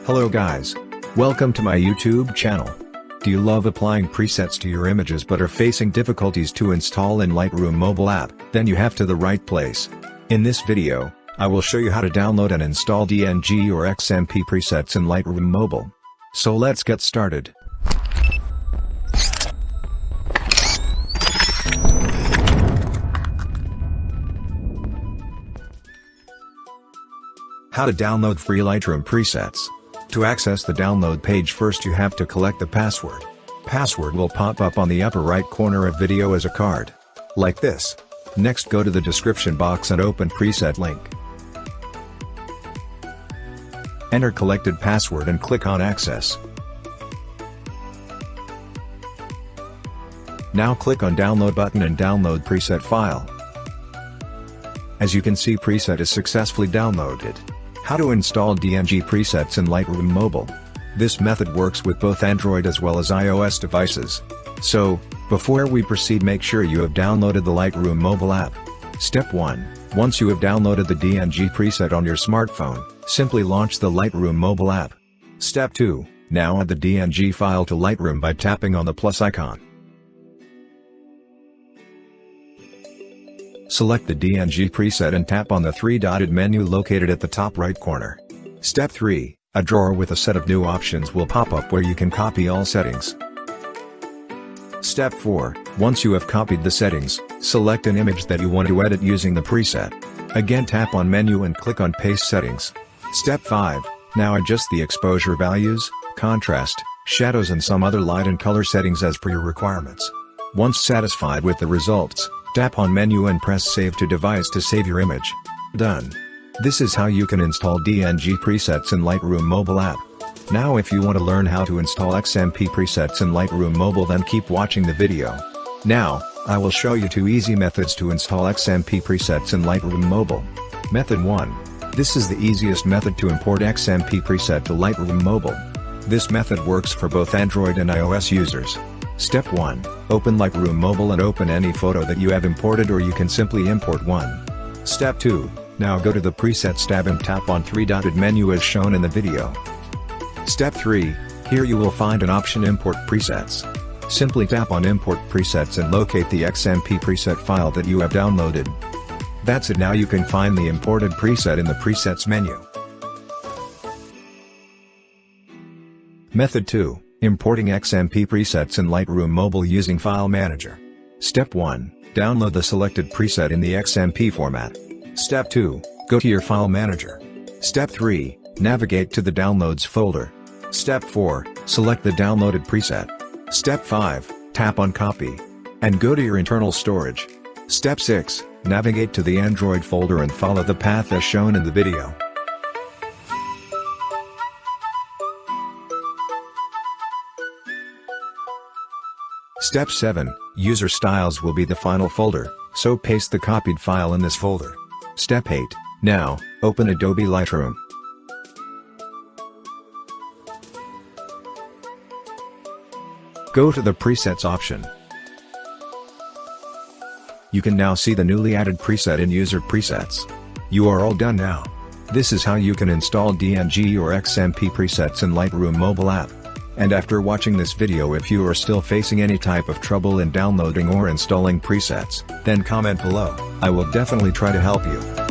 Hello guys. Welcome to my YouTube channel. Do you love applying presets to your images but are facing difficulties to install in Lightroom mobile app? Then you have to the right place. In this video, I will show you how to download and install DNG or XMP presets in Lightroom mobile. So let's get started. How to download free Lightroom presets. To access the download page, first you have to collect the password. Password will pop up on the upper right corner of video as a card. Like this. Next, go to the description box and open preset link. Enter collected password and click on access. Now click on download button and download preset file. As you can see, preset is successfully downloaded. How to install DNG presets in Lightroom mobile. This method works with both Android as well as iOS devices. So, before we proceed, make sure you have downloaded the Lightroom mobile app. Step 1. Once you have downloaded the DNG preset on your smartphone, simply launch the Lightroom mobile app. Step 2. Now add the DNG file to Lightroom by tapping on the plus icon. Select the DNG preset and tap on the three-dotted menu located at the top right corner. Step 3. A drawer with a set of new options will pop up where you can copy all settings. Step 4. Once you have copied the settings, select an image that you want to edit using the preset. Again, tap on menu and click on paste settings. Step 5. Now adjust the exposure values, contrast, shadows and some other light and color settings as per your requirements. Once satisfied with the results, tap on menu and press save to device to save your image. Done. This is how you can install DNG presets in Lightroom mobile app. Now if you want to learn how to install XMP presets in Lightroom mobile, then keep watching the video. Now, I will show you two easy methods to install XMP presets in Lightroom mobile. Method 1. This is the easiest method to import XMP preset to Lightroom mobile. This method works for both Android and iOS users. Step 1. Open Lightroom mobile and open any photo that you have imported, or you can simply import one. Step 2. Now go to the Presets tab and tap on three-dotted menu as shown in the video. Step 3. Here you will find an option Import Presets. Simply tap on Import Presets and locate the XMP preset file that you have downloaded. That's it. Now you can find the imported preset in the Presets menu. Method 2. Importing XMP presets in Lightroom mobile using File Manager. Step 1. Download the selected preset in the XMP format. Step 2. Go to your File Manager. Step 3. Navigate to the Downloads folder. Step 4. Select the downloaded preset. Step 5. Tap on Copy. And go to your internal storage. Step 6. Navigate to the Android folder and follow the path as shown in the video. Step 7. User Styles will be the final folder, so paste the copied file in this folder. Step 8. Now, open Adobe Lightroom. Go to the Presets option. You can now see the newly added preset in User Presets. You are all done now. This is how you can install DNG or XMP presets in Lightroom mobile app. And after watching this video, if you are still facing any type of trouble in downloading or installing presets, then comment below. I will definitely try to help you.